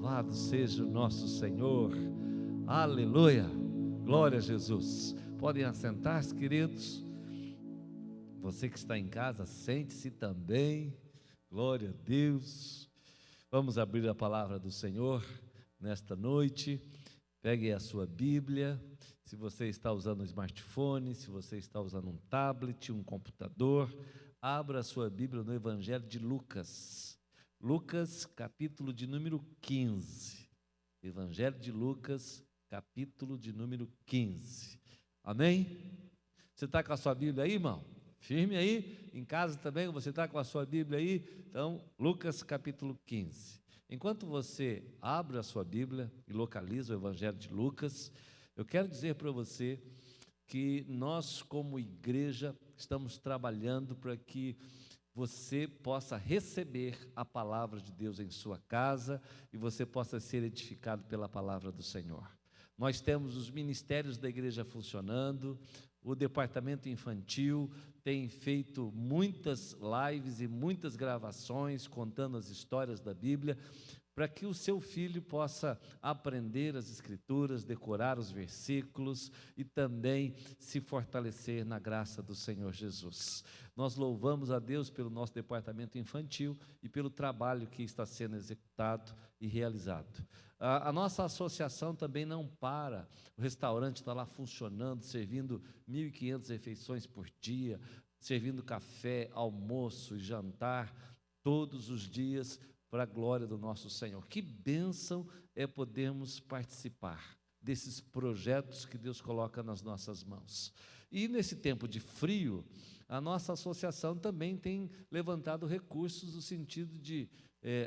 Louvado seja o nosso Senhor, aleluia, glória a Jesus. Podem assentar-se, queridos. Você que está em casa, sente-se também, glória a Deus. Vamos abrir a palavra do Senhor nesta noite. Pegue a sua Bíblia. Se você está usando um smartphone, se você está usando um tablet, um computador, abra a sua Bíblia no Evangelho de Lucas. Lucas, capítulo de número 15. Evangelho de Lucas, capítulo de número 15. Amém? Você está com a sua Bíblia aí, irmão? Firme aí. Em casa também, você está com a sua Bíblia aí? Então, Lucas, capítulo 15. Enquanto você abre a sua Bíblia e localiza o Evangelho de Lucas, eu quero dizer para você que nós, como igreja, estamos trabalhando para que você possa receber a palavra de Deus em sua casa e você possa ser edificado pela palavra do Senhor. Nós temos os ministérios da igreja funcionando, o departamento infantil tem feito muitas lives e muitas gravações contando as histórias da Bíblia, para que o seu filho possa aprender as Escrituras, decorar os versículos e também se fortalecer na graça do Senhor Jesus. Nós louvamos a Deus pelo nosso departamento infantil e pelo trabalho que está sendo executado e realizado. A nossa associação também não para, o restaurante está lá funcionando, servindo 1.500 refeições por dia, servindo café, almoço e jantar todos os dias, para a glória do nosso Senhor. Que bênção é podermos participar desses projetos que Deus coloca nas nossas mãos. E nesse tempo de frio, a nossa associação também tem levantado recursos no sentido de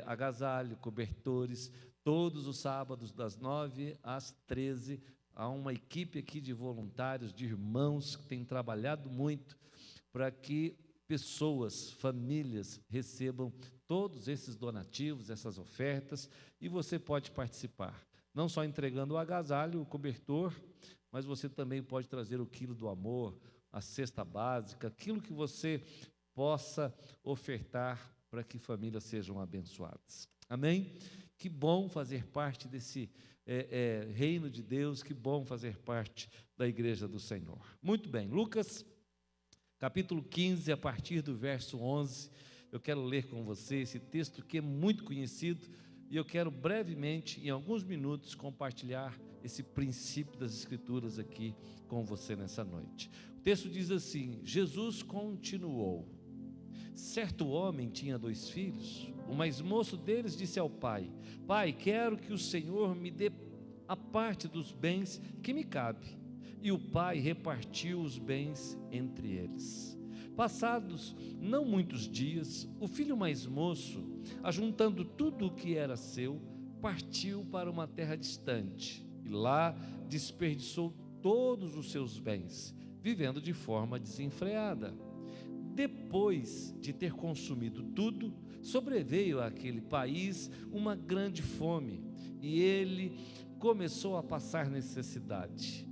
agasalho, cobertores. Todos os sábados, das 9 às 13, há uma equipe aqui de voluntários, de irmãos, que tem trabalhado muito para que pessoas, famílias recebam todos esses donativos, essas ofertas, e você pode participar, não só entregando o agasalho, o cobertor, mas você também pode trazer o quilo do amor, a cesta básica, aquilo que você possa ofertar para que famílias sejam abençoadas. Amém? Que bom fazer parte desse reino de Deus, que bom fazer parte da igreja do Senhor. Muito bem, Lucas capítulo 15, a partir do verso 11, eu quero ler com você esse texto que é muito conhecido e eu quero brevemente, em alguns minutos, compartilhar esse princípio das Escrituras aqui com você nessa noite. O texto diz assim: Jesus continuou. Certo homem tinha 2 filhos. O mais moço deles disse ao pai: Pai, quero que o Senhor me dê a parte dos bens que me cabe. E o pai repartiu os bens entre eles. Passados não muitos dias, o filho mais moço, ajuntando tudo o que era seu, partiu para uma terra distante e lá desperdiçou todos os seus bens, vivendo de forma desenfreada. Depois de ter consumido tudo, sobreveio àquele país uma grande fome e ele começou a passar necessidade.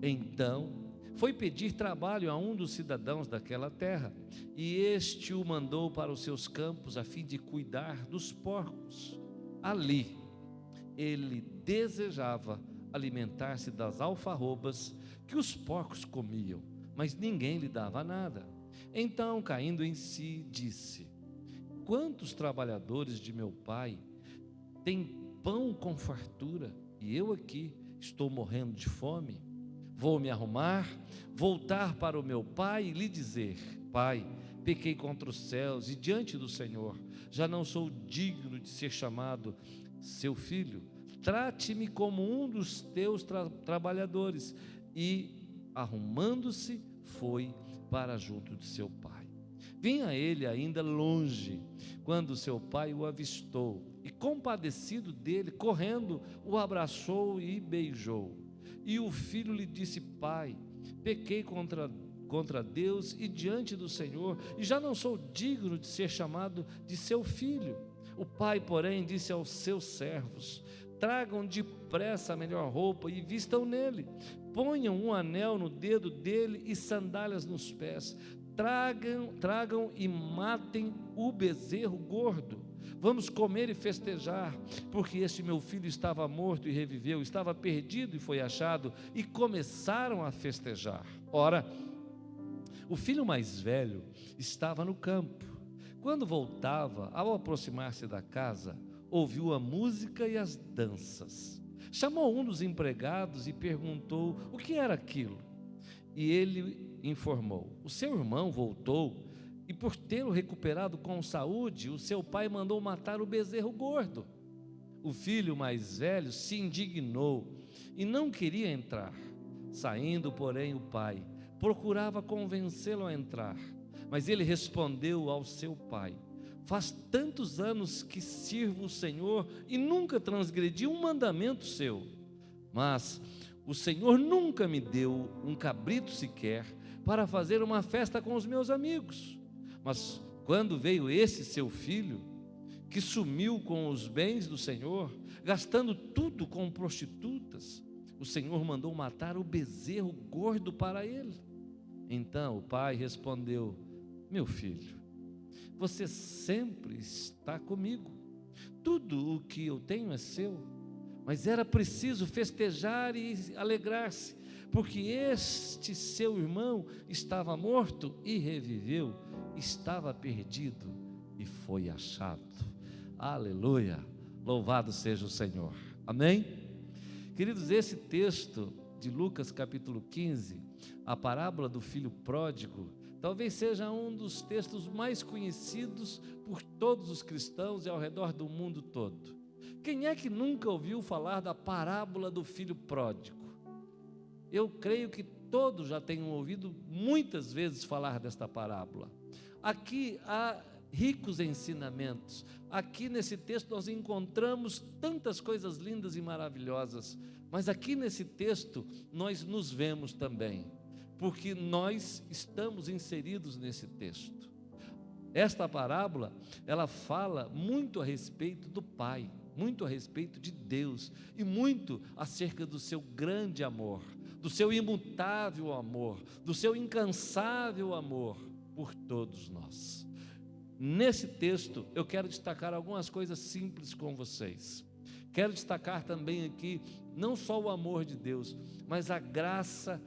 Então, foi pedir trabalho a um dos cidadãos daquela terra, e este o mandou para os seus campos a fim de cuidar dos porcos. Ali, ele desejava alimentar-se das alfarrobas que os porcos comiam, mas ninguém lhe dava nada. Então, caindo em si, disse: Quantos trabalhadores de meu pai têm pão com fartura, e eu aqui estou morrendo de fome? Vou me arrumar, voltar para o meu pai e lhe dizer: Pai, pequei contra os céus e diante do Senhor, já não sou digno de ser chamado seu filho. Trate-me como um dos teus trabalhadores. E, arrumando-se, foi para junto de seu pai. Vinha ele ainda longe, quando seu pai o avistou, e compadecido dele, correndo, o abraçou e beijou. E o filho lhe disse: Pai, pequei contra Deus e diante do Senhor, e já não sou digno de ser chamado de seu filho. O pai, porém, disse aos seus servos: Tragam depressa a melhor roupa e vistam nele. Ponham um anel no dedo dele e sandálias nos pés. Tragam e matem o bezerro gordo. Vamos comer e festejar, porque este meu filho estava morto e reviveu, estava perdido e foi achado. E começaram a festejar. Ora, o filho mais velho estava no campo. Quando voltava, ao aproximar-se da casa, ouviu a música e as danças. Chamou um dos empregados e perguntou o que era aquilo. E ele informou: o seu irmão voltou, e por tê-lo recuperado com saúde, o seu pai mandou matar o bezerro gordo. O filho mais velho se indignou e não queria entrar. Saindo, porém, o pai procurava convencê-lo a entrar, mas ele respondeu ao seu pai: faz tantos anos que sirvo o Senhor e nunca transgredi um mandamento seu. Mas o Senhor nunca me deu um cabrito sequer para fazer uma festa com os meus amigos. Mas quando veio esse seu filho, que sumiu com os bens do Senhor, gastando tudo com prostitutas, o Senhor mandou matar o bezerro gordo para ele. Então o pai respondeu: meu filho, você sempre está comigo, tudo o que eu tenho é seu, mas era preciso festejar e alegrar-se, porque este seu irmão estava morto e reviveu, estava perdido e foi achado. Aleluia, louvado seja o Senhor, amém? Queridos, esse texto de Lucas capítulo 15, a parábola do filho pródigo, talvez seja um dos textos mais conhecidos por todos os cristãos e ao redor do mundo todo. Quem é que nunca ouviu falar da parábola do filho pródigo? Eu creio que todos já tenham ouvido muitas vezes falar desta parábola. Aqui há ricos ensinamentos. Aqui nesse texto nós encontramos tantas coisas lindas e maravilhosas, mas aqui nesse texto nós nos vemos também, porque nós estamos inseridos nesse texto. Esta parábola, ela fala muito a respeito do Pai, muito a respeito de Deus e muito acerca do seu grande amor, do seu imutável amor, do seu incansável amor por todos nós. Nesse texto eu quero destacar algumas coisas simples com vocês. Quero destacar também aqui não só o amor de Deus, mas a graça,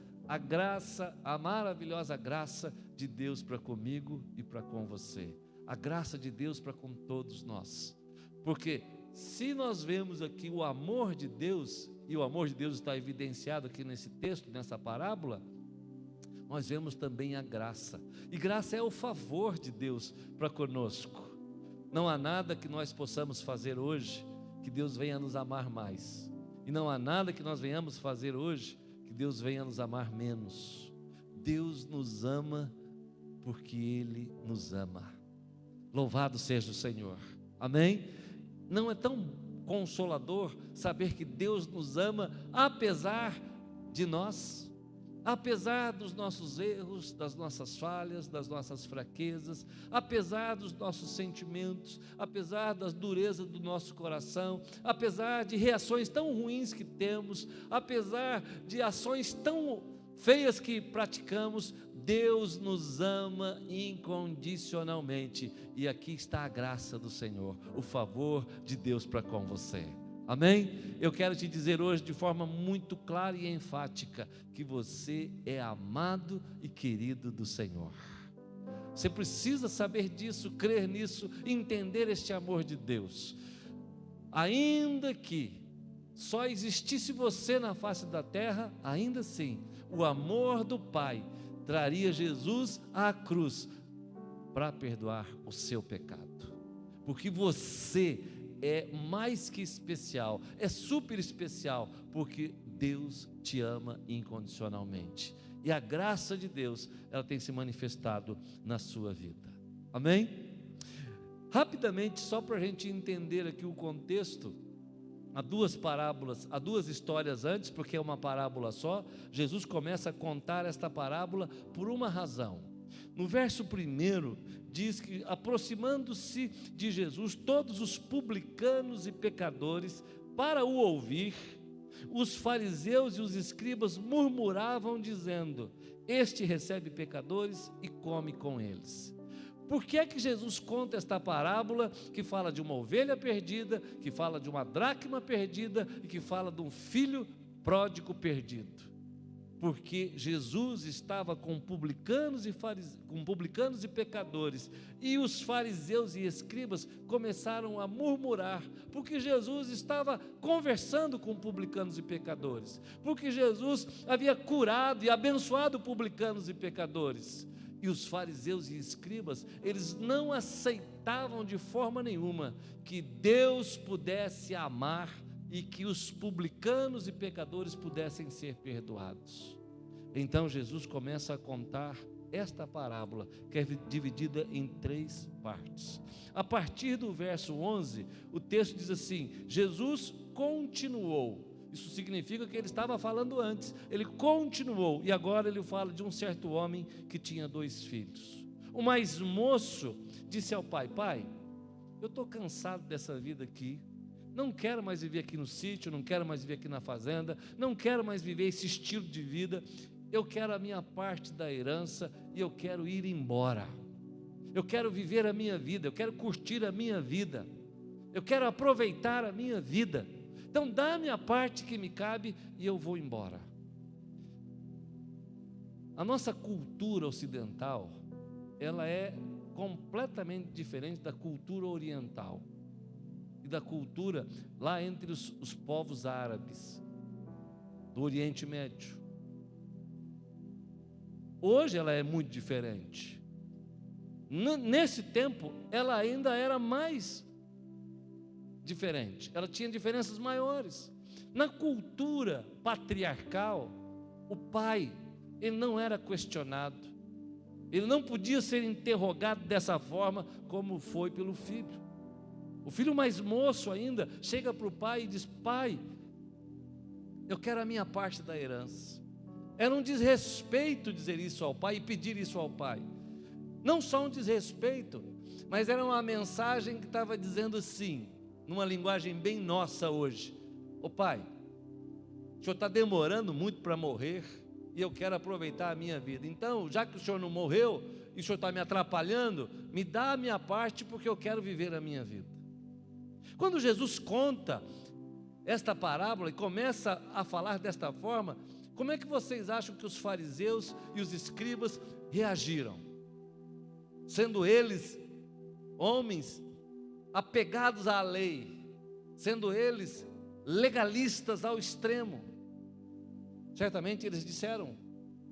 a maravilhosa graça de Deus para comigo e para com você. A graça de Deus para com todos nós. Porque se nós vemos aqui o amor de Deus, e o amor de Deus está evidenciado aqui nesse texto, nessa parábola, nós vemos também a graça. E graça é o favor de Deus para conosco. Não há nada que nós possamos fazer hoje que Deus venha nos amar mais. E não há nada que nós venhamos fazer hoje que Deus venha nos amar menos. Deus nos ama porque Ele nos ama. Louvado seja o Senhor. Amém? Não é tão consolador saber que Deus nos ama apesar de nós? Apesar dos nossos erros, das nossas falhas, das nossas fraquezas, apesar dos nossos sentimentos, apesar da dureza do nosso coração, apesar de reações tão ruins que temos, apesar de ações tão feias que praticamos, Deus nos ama incondicionalmente. E aqui está a graça do Senhor, o favor de Deus para com você. Amém? Eu quero te dizer hoje de forma muito clara e enfática que você é amado e querido do Senhor. Você precisa saber disso, crer nisso, entender este amor de Deus. Ainda que só existisse você na face da terra, ainda assim, o amor do Pai traria Jesus à cruz para perdoar o seu pecado. Porque você é mais que especial, é super especial, porque Deus te ama incondicionalmente. E a graça de Deus, ela tem se manifestado na sua vida. Amém? Rapidamente, só para a gente entender aqui o contexto, há duas parábolas, há duas histórias antes, porque é uma parábola só. Jesus começa a contar esta parábola por uma razão. No verso 1 diz que, aproximando-se de Jesus, todos os publicanos e pecadores, para o ouvir, os fariseus e os escribas murmuravam, dizendo: este recebe pecadores e come com eles. Por que é que Jesus conta esta parábola que fala de uma ovelha perdida, que fala de uma dracma perdida e que fala de um filho pródigo perdido? Porque Jesus estava com publicanos e pecadores, e os fariseus e escribas começaram a murmurar, porque Jesus estava conversando com publicanos e pecadores, porque Jesus havia curado e abençoado publicanos e pecadores. E os fariseus e escribas, eles não aceitavam de forma nenhuma que Deus pudesse amar e que os publicanos e pecadores pudessem ser perdoados. Então Jesus começa a contar esta parábola, que é dividida em 3 partes. A partir do verso 11, o texto diz assim: Jesus continuou. Isso significa que ele estava falando antes, ele continuou, e agora ele fala de um certo homem que tinha 2 filhos. O mais moço disse ao pai: pai, eu estou cansado dessa vida aqui, não quero mais viver aqui no sítio, não quero mais viver aqui na fazenda, não quero mais viver esse estilo de vida, eu quero a minha parte da herança e eu quero ir embora. Eu quero viver a minha vida, eu quero curtir a minha vida, eu quero aproveitar a minha vida. Então dá-me a parte que me cabe e eu vou embora. A nossa cultura ocidental, ela é completamente diferente da cultura oriental e da cultura lá entre os povos árabes do Oriente Médio. Hoje ela é muito diferente. Nesse tempo ela ainda era mais diferente, ela tinha diferenças maiores. Na cultura patriarcal, o pai, ele não era questionado, ele não podia ser interrogado dessa forma como foi pelo filho. O filho mais moço ainda chega para o pai e diz: pai, eu quero a minha parte da herança. Era um desrespeito dizer isso ao pai e pedir isso ao pai. Não só um desrespeito, mas era uma mensagem que estava dizendo assim, numa linguagem bem nossa hoje: ô pai, o senhor está demorando muito para morrer e eu quero aproveitar a minha vida. Então, já que o senhor não morreu e o senhor está me atrapalhando, me dá a minha parte, porque eu quero viver a minha vida. Quando Jesus conta esta parábola e começa a falar desta forma, como é que vocês acham que os fariseus e os escribas reagiram? Sendo eles homens apegados à lei, sendo eles legalistas ao extremo, certamente eles disseram: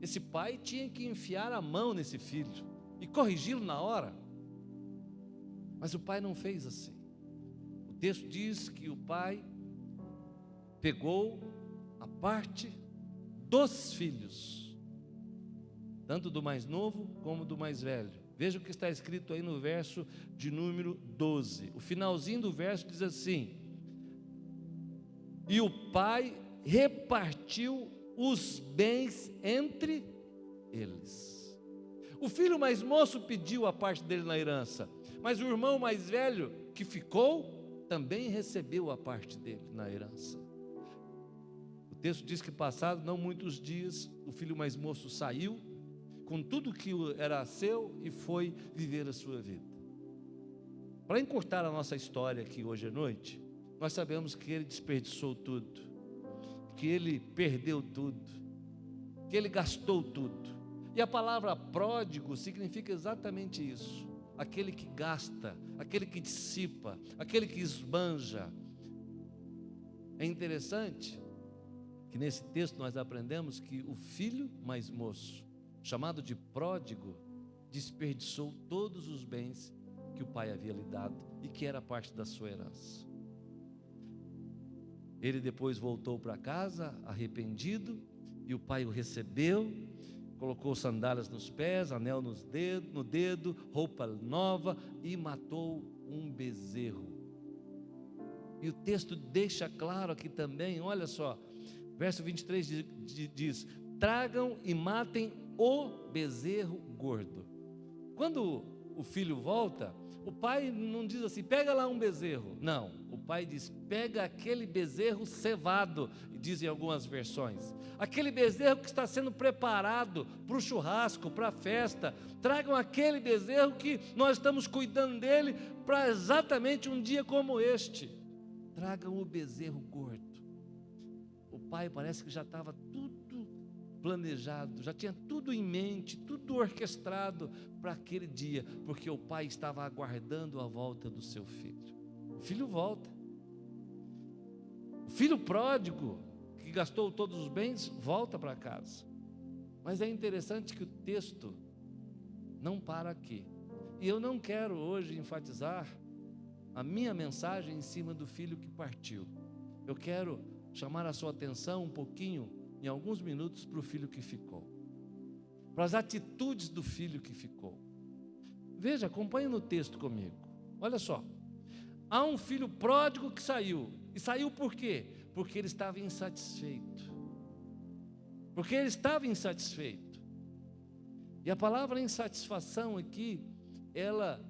esse pai tinha que enfiar a mão nesse filho e corrigi-lo na hora. Mas o pai não fez assim. O texto diz que o pai pegou a parte dos filhos, tanto do mais novo como do mais velho. Veja o que está escrito aí no verso de número 12. O finalzinho do verso diz assim: e o pai repartiu os bens entre eles. O filho mais moço pediu a parte dele na herança, mas o irmão mais velho que ficou também recebeu a parte dele na herança. O texto diz que, passado não muitos dias, o filho mais moço saiu com tudo que era seu e foi viver a sua vida. Para encurtar a nossa história aqui hoje à noite, nós sabemos que ele desperdiçou tudo, que ele perdeu tudo, que ele gastou tudo. E a palavra pródigo significa exatamente isso: aquele que gasta, aquele que dissipa, aquele que esbanja. É interessante que nesse texto nós aprendemos que o filho mais moço, chamado de pródigo, desperdiçou todos os bens que o pai havia lhe dado e que era parte da sua herança. Ele depois voltou para casa arrependido, e o pai o recebeu, colocou sandálias nos pés, anel no dedo, roupa nova, e matou um bezerro. E o texto deixa claro aqui também, olha só, verso 23 diz: tragam e matem o bezerro gordo. Quando o filho volta, O pai não diz assim, pega lá um bezerro. Não, o pai diz, pega aquele bezerro cevado, dizem algumas versões. Aquele bezerro que está sendo preparado para o churrasco, para a festa. Tragam aquele bezerro que nós estamos cuidando dele para exatamente um dia como este. Tragam o bezerro gordo. O pai parece que já estava tudo planejado, já tinha tudo em mente, tudo orquestrado para aquele dia, porque o pai estava aguardando a volta do seu filho. O filho volta. O filho pródigo, que gastou todos os bens, volta para casa. Mas é interessante que o texto não para aqui. E eu não quero hoje enfatizar a minha mensagem em cima do filho que partiu. Eu quero chamar a sua atenção um pouquinho, em alguns minutos, para o filho que ficou, para as atitudes do filho que ficou. Veja, acompanhe no texto comigo. Olha só, há um filho pródigo que saiu. E saiu por quê? Porque ele estava insatisfeito. Porque ele estava insatisfeito. E a palavra insatisfação aqui, ela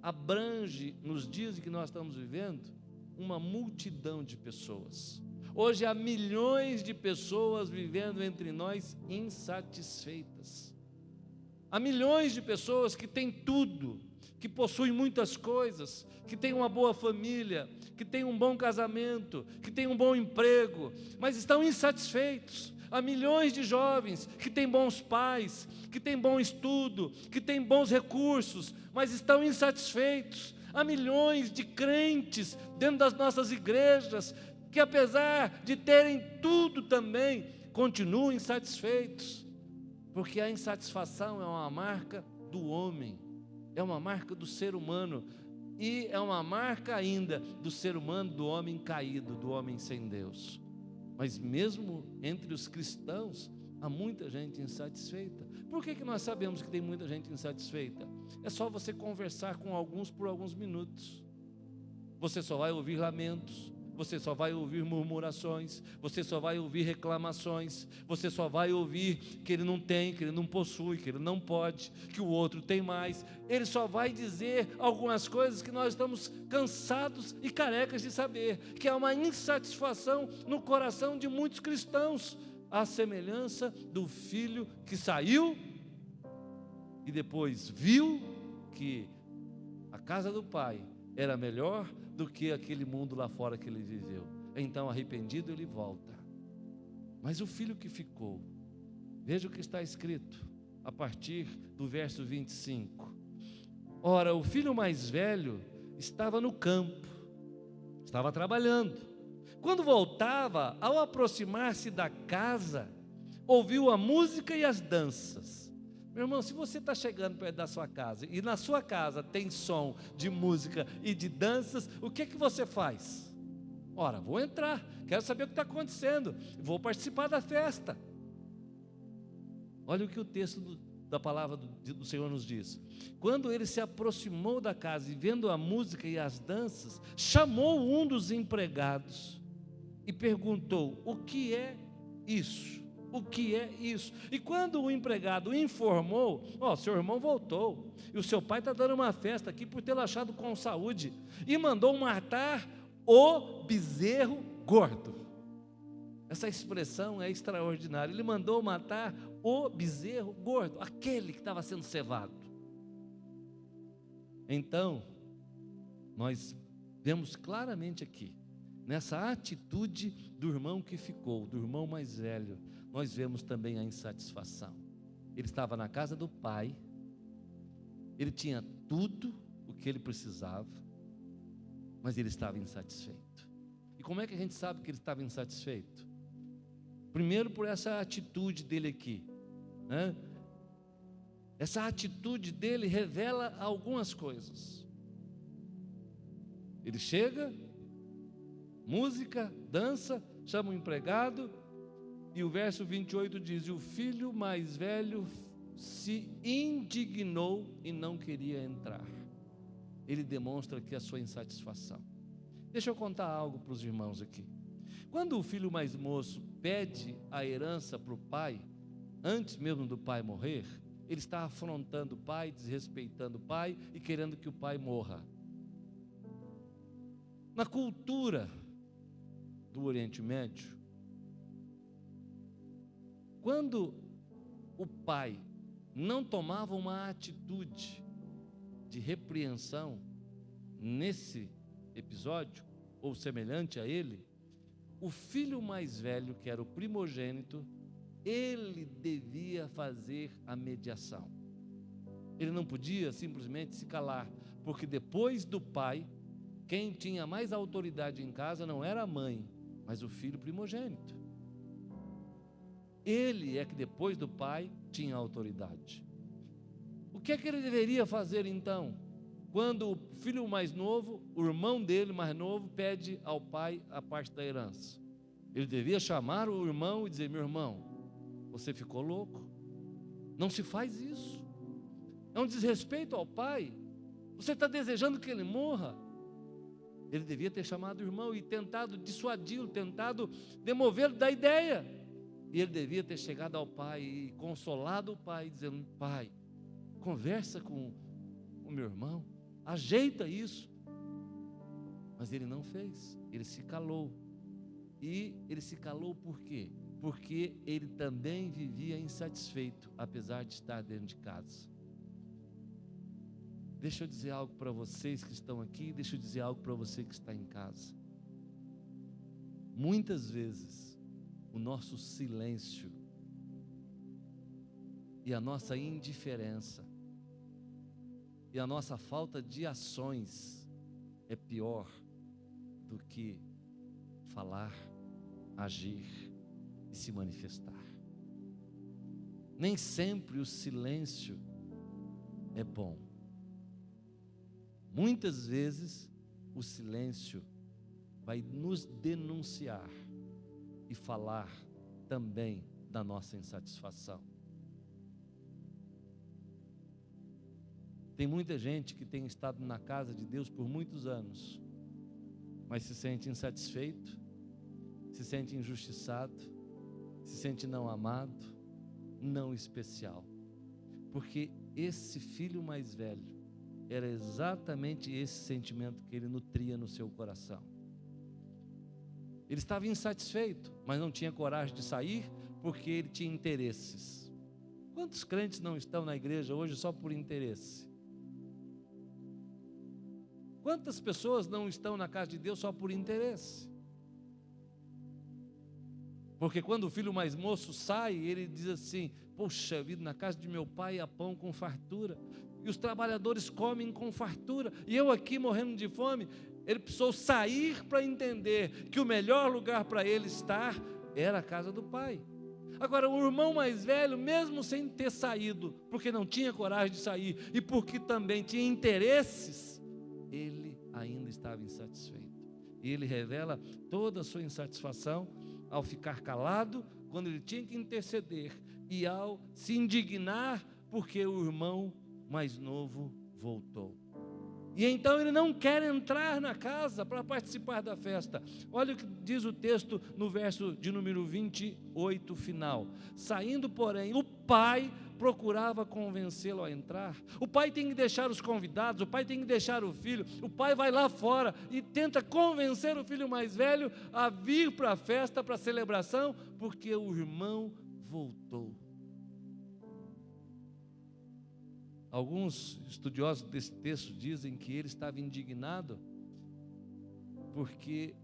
abrange, nos dias em que nós estamos vivendo, uma multidão de pessoas. Hoje há milhões de pessoas vivendo entre nós insatisfeitas. Há milhões de pessoas que têm tudo, que possuem muitas coisas, que têm uma boa família, que têm um bom casamento, que têm um bom emprego, mas estão insatisfeitos. Há milhões de jovens que têm bons pais, que têm bom estudo, que têm bons recursos, mas estão insatisfeitos. Há milhões de crentes dentro das nossas igrejas que, apesar de terem tudo também, continuam insatisfeitos, porque a insatisfação é uma marca do homem, é uma marca do ser humano, e é uma marca ainda do ser humano, do homem caído, do homem sem Deus. Mas mesmo entre os cristãos, há muita gente insatisfeita. Por que nós sabemos que tem muita gente insatisfeita? É só você conversar com alguns por alguns minutos. Você só vai ouvir lamentos, você só vai ouvir murmurações, você só vai ouvir reclamações, você só vai ouvir que ele não tem, que ele não possui, que ele não pode, que o outro tem mais. Ele só vai dizer algumas coisas que nós estamos cansados e carecas de saber, que há uma insatisfação no coração de muitos cristãos, à semelhança do filho que saiu e depois viu que a casa do pai era melhor do que aquele mundo lá fora que ele viveu. Então, arrependido, ele volta. Mas o filho que ficou, veja o que está escrito a partir do verso 25. Ora, o filho mais velho estava no campo, estava trabalhando. Quando voltava, ao aproximar-se da casa, ouviu a música e as danças. Meu irmão, se você está chegando perto da sua casa e na sua casa tem som de música e de danças, o que você faz? Ora, vou entrar, quero saber o que está acontecendo, vou participar da festa. Olha o que o texto da palavra do Senhor nos diz. Quando ele se aproximou da casa e vendo a música e as danças, chamou um dos empregados e perguntou: o que é isso? O que é isso? E quando o empregado informou: seu irmão voltou, e o seu pai está dando uma festa aqui por tê-lo achado com saúde, e mandou matar o bezerro gordo. Essa expressão é extraordinária. Ele mandou matar o bezerro gordo, aquele que estava sendo cevado. Então, nós vemos claramente aqui, nessa atitude do irmão que ficou, do irmão mais velho, nós vemos também a insatisfação. Ele estava na casa do pai, ele tinha tudo o que ele precisava, mas ele estava insatisfeito. E como é que a gente sabe que ele estava insatisfeito? Primeiro, por essa atitude dele aqui, né? Essa atitude dele revela algumas coisas. Ele chega, música, dança, chama o empregado, e o verso 28 diz: e o filho mais velho se indignou e não queria entrar. Ele demonstra aqui a sua insatisfação. Deixa eu contar algo para os irmãos aqui. Quando o filho mais moço pede a herança para o pai, antes mesmo do pai morrer, ele está afrontando o pai, desrespeitando o pai e querendo que o pai morra. Na cultura do Oriente Médio, quando o pai não tomava uma atitude de repreensão nesse episódio, ou semelhante a ele, o filho mais velho, que era o primogênito, ele devia fazer a mediação. Ele não podia simplesmente se calar, porque depois do pai, quem tinha mais autoridade em casa não era a mãe, mas o filho primogênito. Ele é que depois do pai tinha autoridade. O que é que ele deveria fazer então? Quando o filho mais novo, o irmão dele mais novo, pede ao pai a parte da herança. Ele devia chamar o irmão e dizer: meu irmão, você ficou louco? Não se faz isso. É um desrespeito ao pai. Você está desejando que ele morra? Ele devia ter chamado o irmão e tentado dissuadi-lo, tentado demovê-lo da ideia. E ele devia ter chegado ao pai e consolado o pai, dizendo: pai, conversa com o meu irmão, ajeita isso. Mas ele não fez, ele se calou. E ele se calou por quê? Porque ele também vivia insatisfeito, apesar de estar dentro de casa. Deixa eu dizer algo para vocês que estão aqui, deixa eu dizer algo para você que está em casa. Muitas vezes, o nosso silêncio e a nossa indiferença e a nossa falta de ações é pior do que falar, agir e se manifestar. Nem sempre o silêncio é bom. Muitas vezes o silêncio vai nos denunciar e falar também da nossa insatisfação. Tem muita gente que tem estado na casa de Deus por muitos anos, mas se sente insatisfeito, se sente injustiçado, se sente não amado, não especial. Porque esse filho mais velho era exatamente esse sentimento que ele nutria no seu coração. Ele estava insatisfeito, mas não tinha coragem de sair porque ele tinha interesses. Quantos crentes não estão na igreja hoje só por interesse? Quantas pessoas não estão na casa de Deus só por interesse? Porque quando o filho mais moço sai, ele diz assim: poxa vida, na casa de meu pai há pão com fartura, e os trabalhadores comem com fartura, e eu aqui morrendo de fome. Ele precisou sair para entender que o melhor lugar para ele estar era a casa do pai. Agora, o irmão mais velho, mesmo sem ter saído, porque não tinha coragem de sair, e porque também tinha interesses, ele ainda estava insatisfeito. E ele revela toda a sua insatisfação ao ficar calado, quando ele tinha que interceder, e ao se indignar, porque o irmão mais novo voltou. E então ele não quer entrar na casa para participar da festa. Olha o que diz o texto no verso de número 28 final. Saindo, porém, o pai procurava convencê-lo a entrar. O pai tem que deixar os convidados, o pai tem que deixar o filho. O pai vai lá fora e tenta convencer o filho mais velho a vir para a festa, para a celebração, porque o irmão voltou. Alguns estudiosos desse texto dizem que ele estava indignado porque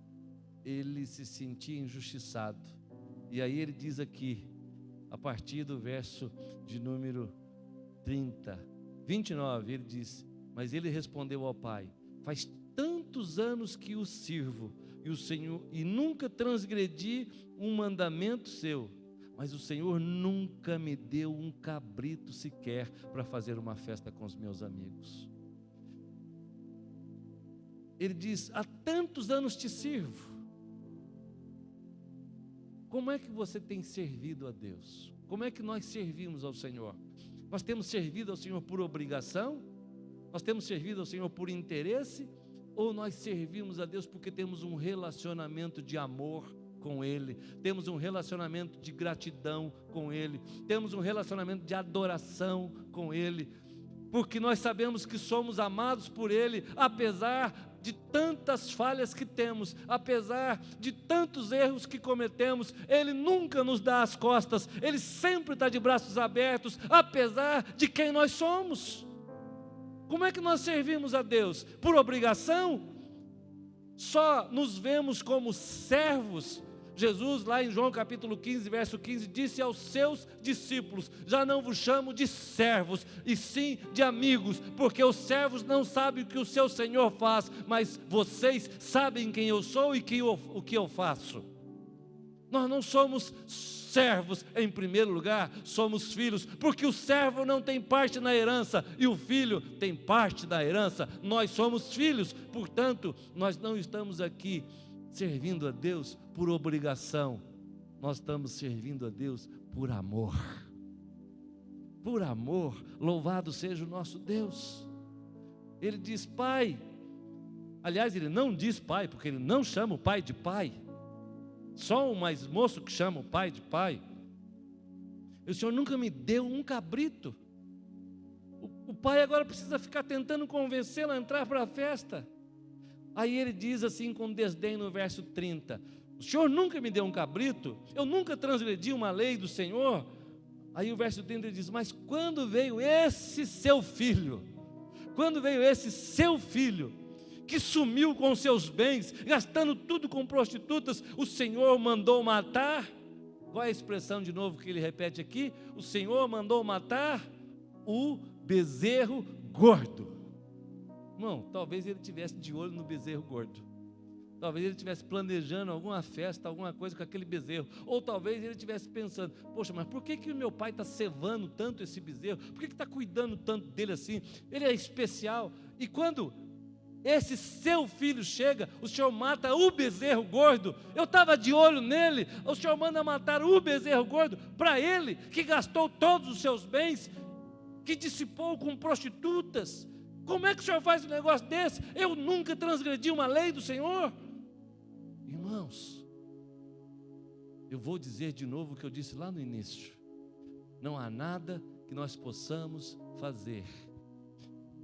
ele se sentia injustiçado. E aí ele diz aqui, a partir do verso de número 29, ele diz: mas ele respondeu ao pai: faz tantos anos que o sirvo e nunca transgredi um mandamento seu. Mas o Senhor nunca me deu um cabrito sequer para fazer uma festa com os meus amigos. Ele diz: há tantos anos te sirvo. Como é que você tem servido a Deus? Como é que nós servimos ao Senhor? Nós temos servido ao Senhor por obrigação? Nós temos servido ao Senhor por interesse? Ou nós servimos a Deus porque temos um relacionamento de amor com Ele, temos um relacionamento de gratidão com Ele, temos um relacionamento de adoração com Ele, porque nós sabemos que somos amados por Ele, apesar de tantas falhas que temos, apesar de tantos erros que cometemos, Ele nunca nos dá as costas, Ele sempre está de braços abertos, apesar de quem nós somos. Como é que nós servimos a Deus? Por obrigação? Só nos vemos como servos? Jesus, lá em João capítulo 15, verso 15, disse aos seus discípulos: já não vos chamo de servos, e sim de amigos, porque os servos não sabem o que o seu Senhor faz, mas vocês sabem quem eu sou e o que eu faço. Nós não somos servos em primeiro lugar, somos filhos, porque o servo não tem parte na herança, e o filho tem parte da herança. Nós somos filhos, portanto, nós não estamos aqui servindo a Deus por obrigação, nós estamos servindo a Deus por amor. Por amor, louvado seja o nosso Deus. Ele diz Pai. Aliás, ele não diz Pai, porque ele não chama o Pai de Pai. Só o mais moço que chama o Pai de Pai. E o Senhor nunca me deu um cabrito. O pai agora precisa ficar tentando convencê-lo a entrar para a festa. Aí ele diz assim com desdém no verso 30, o Senhor nunca me deu um cabrito, eu nunca transgredi uma lei do Senhor. Aí o verso 30 ele diz, mas quando veio esse seu filho, que sumiu com seus bens, gastando tudo com prostitutas, o Senhor mandou matar. Qual é a expressão de novo que ele repete aqui? O Senhor mandou matar o bezerro gordo. Irmão, talvez ele estivesse de olho no bezerro gordo. Talvez ele estivesse planejando alguma festa, alguma coisa com aquele bezerro. Ou talvez ele estivesse pensando, poxa, mas por que o meu pai está cevando tanto esse bezerro? Por que está cuidando tanto dele assim? Ele é especial. E quando esse seu filho chega, o Senhor mata o bezerro gordo. Eu estava de olho nele, o Senhor manda matar o bezerro gordo para ele, que gastou todos os seus bens, que dissipou com prostitutas. Como é que o Senhor faz um negócio desse? Eu nunca transgredi uma lei do Senhor. Irmãos, eu vou dizer de novo o que eu disse lá no início. Não há nada que nós possamos fazer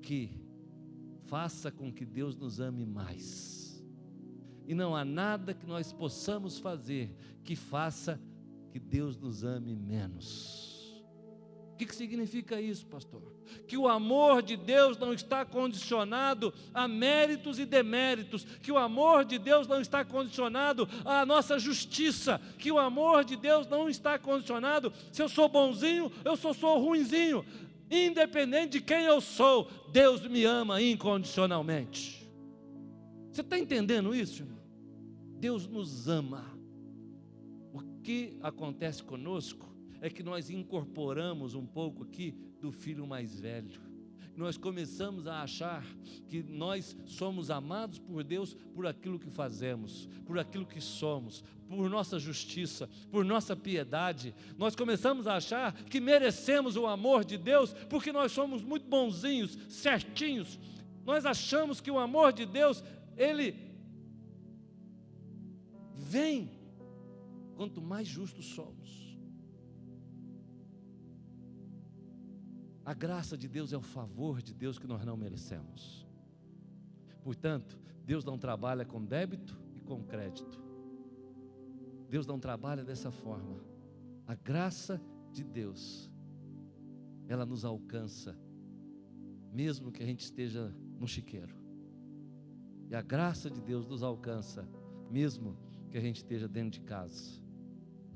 que faça com que Deus nos ame mais. E não há nada que nós possamos fazer que faça que Deus nos ame menos. O que significa isso, pastor? Que o amor de Deus não está condicionado a méritos e deméritos, que o amor de Deus não está condicionado à nossa justiça, que o amor de Deus não está condicionado se eu sou bonzinho, eu sou ruinzinho. Independente de quem eu sou, Deus me ama incondicionalmente. Você está entendendo isso, irmão? Deus nos ama. O que acontece conosco é que nós incorporamos um pouco aqui do filho mais velho. Nós começamos a achar que nós somos amados por Deus por aquilo que fazemos, por aquilo que somos, por nossa justiça, por nossa piedade. Nós começamos a achar que merecemos o amor de Deus porque nós somos muito bonzinhos, certinhos. Nós achamos que o amor de Deus, ele vem quanto mais justos somos. A graça de Deus é o favor de Deus que nós não merecemos. Portanto, Deus não trabalha com débito e com crédito. Deus não trabalha dessa forma. A graça de Deus, ela nos alcança, mesmo que a gente esteja no chiqueiro. E a graça de Deus nos alcança, mesmo que a gente esteja dentro de casa.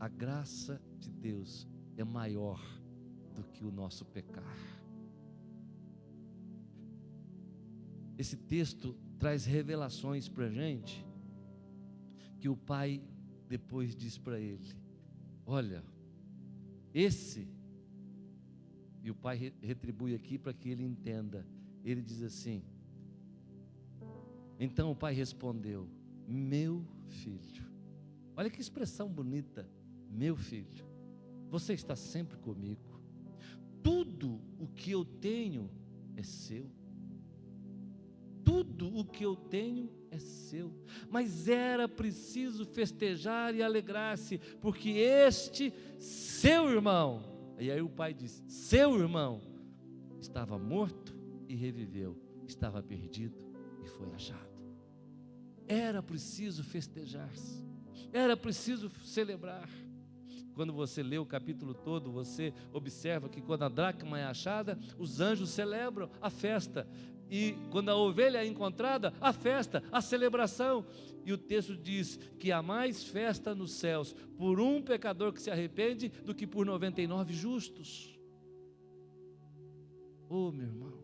A graça de Deus é maior do que o nosso pecar. Esse texto traz revelações para a gente, que o pai depois diz para ele, olha, e o pai retribui aqui para que ele entenda, ele diz assim, então o pai respondeu, meu filho, olha que expressão bonita, meu filho, você está sempre comigo, tudo o que eu tenho é seu, tudo tudo o que eu tenho é seu. Mas era preciso festejar e alegrar-se, porque este seu irmão, e aí o pai diz, seu irmão, estava morto e reviveu, estava perdido e foi achado. Era preciso festejar-se, era preciso celebrar. Quando você lê o capítulo todo, você observa que quando a dracma é achada, os anjos celebram a festa. E quando a ovelha é encontrada, a festa, a celebração. E o texto diz que há mais festa nos céus por um pecador que se arrepende do que por 99 justos. Oh, meu irmão,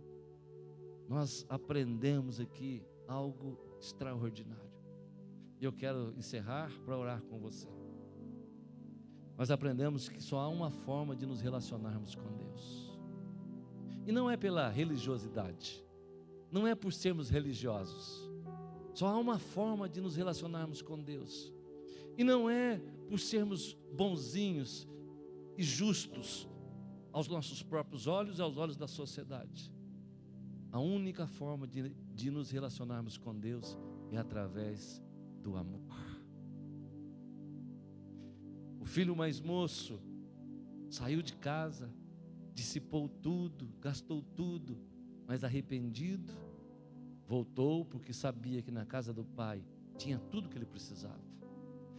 nós aprendemos aqui algo extraordinário. E eu quero encerrar para orar com você. Nós aprendemos que só há uma forma de nos relacionarmos com Deus. E não é pela religiosidade, não é por sermos religiosos. Só há uma forma de nos relacionarmos com Deus. E não é por sermos bonzinhos e justos aos nossos próprios olhos e aos olhos da sociedade. A única forma de nos relacionarmos com Deus é através do amor. O filho mais moço saiu de casa, dissipou tudo, gastou tudo, mas arrependido, voltou porque sabia que na casa do pai tinha tudo que ele precisava.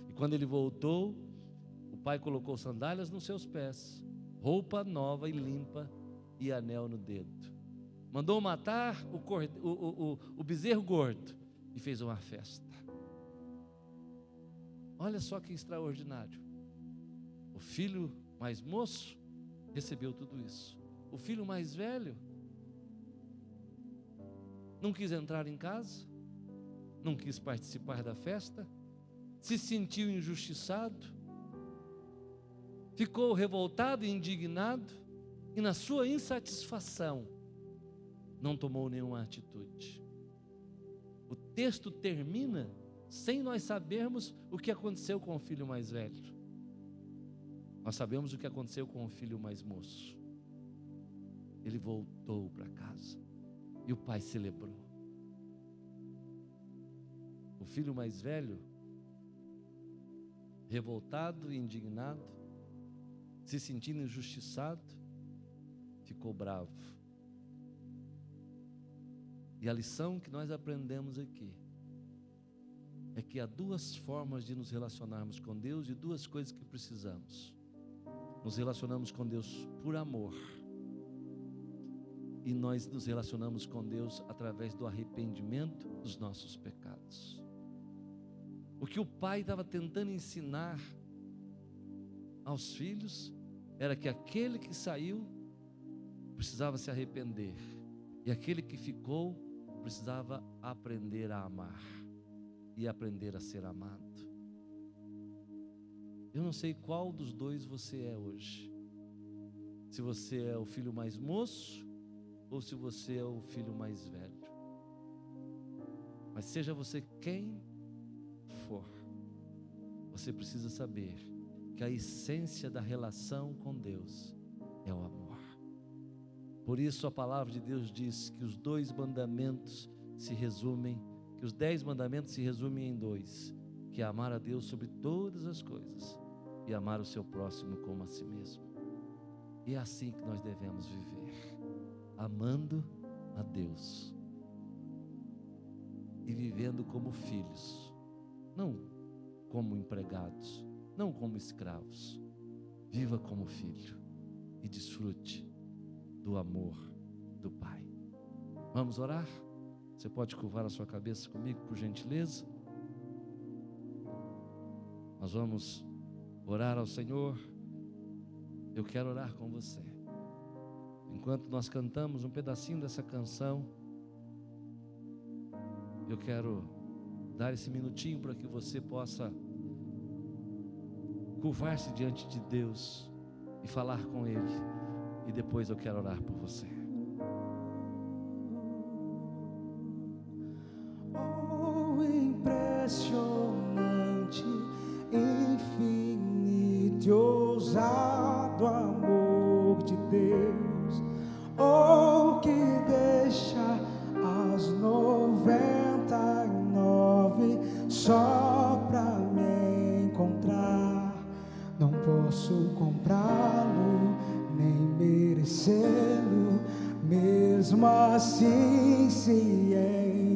E quando ele voltou, o pai colocou sandálias nos seus pés, roupa nova e limpa e anel no dedo. Mandou matar o bezerro gordo e fez uma festa. Olha só que extraordinário. O filho mais moço recebeu tudo isso. O filho mais velho não quis entrar em casa, não quis participar da festa, se sentiu injustiçado, ficou revoltado e indignado, e na sua insatisfação não tomou nenhuma atitude. O texto termina sem nós sabermos o que aconteceu com o filho mais velho. Nós sabemos o que aconteceu com o filho mais moço. Ele voltou para casa e o pai celebrou. O filho mais velho, revoltado e indignado, se sentindo injustiçado, ficou bravo. E a lição que nós aprendemos aqui é que há duas formas de nos relacionarmos com Deus e duas coisas que precisamos. Nos relacionamos com Deus por amor, e nós nos relacionamos com Deus através do arrependimento dos nossos pecados. O que o pai estava tentando ensinar aos filhos era que aquele que saiu precisava se arrepender, e aquele que ficou precisava aprender a amar e aprender a ser amado. Eu não sei qual dos dois você é hoje. Se você é o filho mais moço ou se você é o filho mais velho. Mas seja você quem for, você precisa saber que a essência da relação com Deus é o amor. Por isso a palavra de Deus diz que os 10 mandamentos se resumem em 2, que é amar a Deus sobre todas as coisas e amar o seu próximo como a si mesmo. E é assim que nós devemos viver, amando a Deus e vivendo como filhos, não como empregados, não como escravos. Viva como filho e desfrute do amor do Pai. Vamos orar? Você pode curvar a sua cabeça comigo, por gentileza? Nós vamos orar ao Senhor. Eu quero orar com você. Enquanto nós cantamos um pedacinho dessa canção, eu quero dar esse minutinho para que você possa curvar-se diante de Deus e falar com Ele. E depois eu quero orar por você. Oh, impressionante, infinito e ousado amor de Deus. Oh, que deixa as 99 posso comprá-lo, nem merecê-lo, mesmo assim se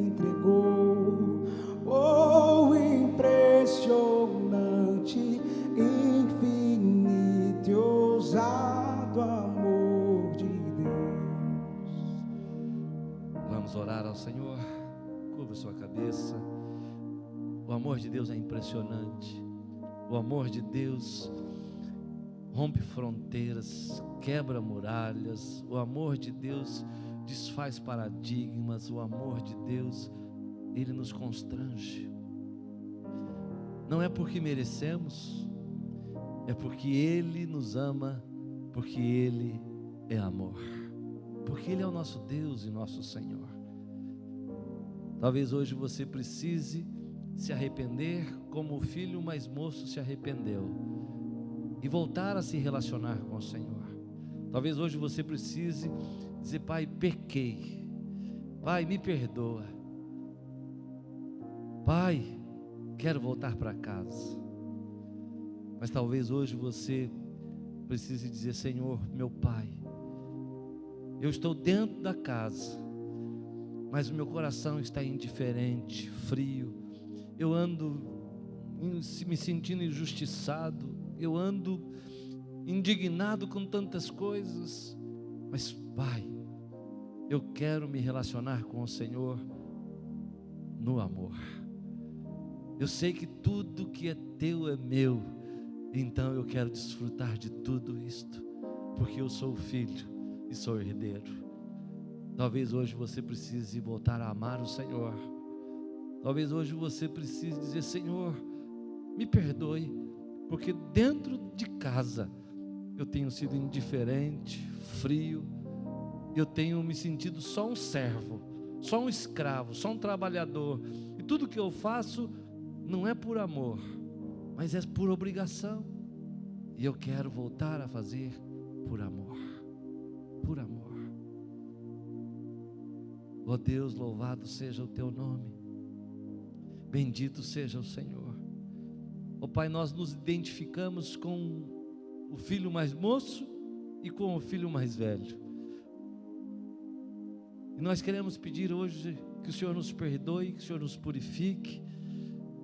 entregou. Oh, impressionante, infinito e ousado amor de Deus. Vamos orar ao Senhor. Curva sua cabeça. O amor de Deus é impressionante. O amor de Deus rompe fronteiras, quebra muralhas. O amor de Deus desfaz paradigmas. O amor de Deus, Ele nos constrange. Não é porque merecemos, é porque Ele nos ama, porque Ele é amor, porque Ele é o nosso Deus e nosso Senhor. Talvez hoje você precise se arrepender como o filho mais moço se arrependeu e voltar a se relacionar com o Senhor. Talvez hoje você precise dizer: Pai, pequei, Pai, me perdoa, Pai, quero voltar para casa. Mas talvez hoje você precise dizer: Senhor, meu Pai, eu estou dentro da casa, mas o meu coração está indiferente, frio. Eu ando me sentindo injustiçado, eu ando indignado com tantas coisas. Mas Pai, eu quero me relacionar com o Senhor no amor. Eu sei que tudo que é teu é meu, então eu quero desfrutar de tudo isto, porque eu sou filho e sou herdeiro. Talvez hoje você precise voltar a amar o Senhor. Talvez hoje você precise dizer: Senhor, me perdoe, porque dentro de casa eu tenho sido indiferente, frio, eu tenho me sentido só um servo, só um escravo, só um trabalhador, e tudo que eu faço não é por amor, mas é por obrigação, e eu quero voltar a fazer por amor, por amor. Ó Deus, louvado seja o teu nome, bendito seja o Senhor. Ó Pai, nós nos identificamos com o filho mais moço e com o filho mais velho, e nós queremos pedir hoje que o Senhor nos perdoe, que o Senhor nos purifique,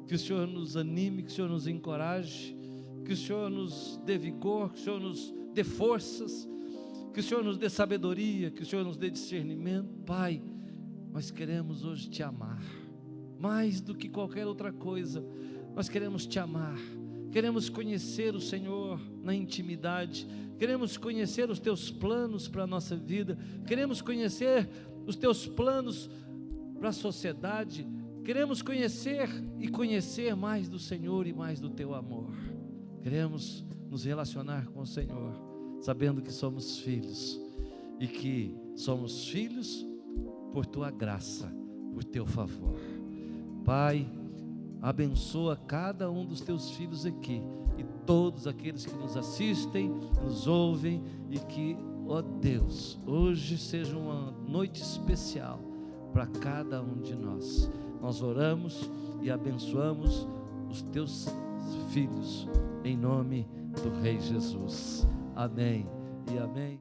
que o Senhor nos anime, que o Senhor nos encoraje, que o Senhor nos dê vigor, que o Senhor nos dê forças, que o Senhor nos dê sabedoria, que o Senhor nos dê discernimento. Pai, nós queremos hoje te amar, mais do que qualquer outra coisa. Nós queremos te amar, queremos conhecer o Senhor na intimidade, queremos conhecer os teus planos para a nossa vida, queremos conhecer os teus planos para a sociedade, queremos conhecer e conhecer mais do Senhor e mais do teu amor. Queremos nos relacionar com o Senhor, sabendo que somos filhos, e que somos filhos por tua graça, por teu favor. Pai, abençoa cada um dos teus filhos aqui, e todos aqueles que nos assistem, nos ouvem, e que, ó Deus, hoje seja uma noite especial para cada um de nós. Nós oramos e abençoamos os teus filhos, em nome do Rei Jesus. Amém e amém.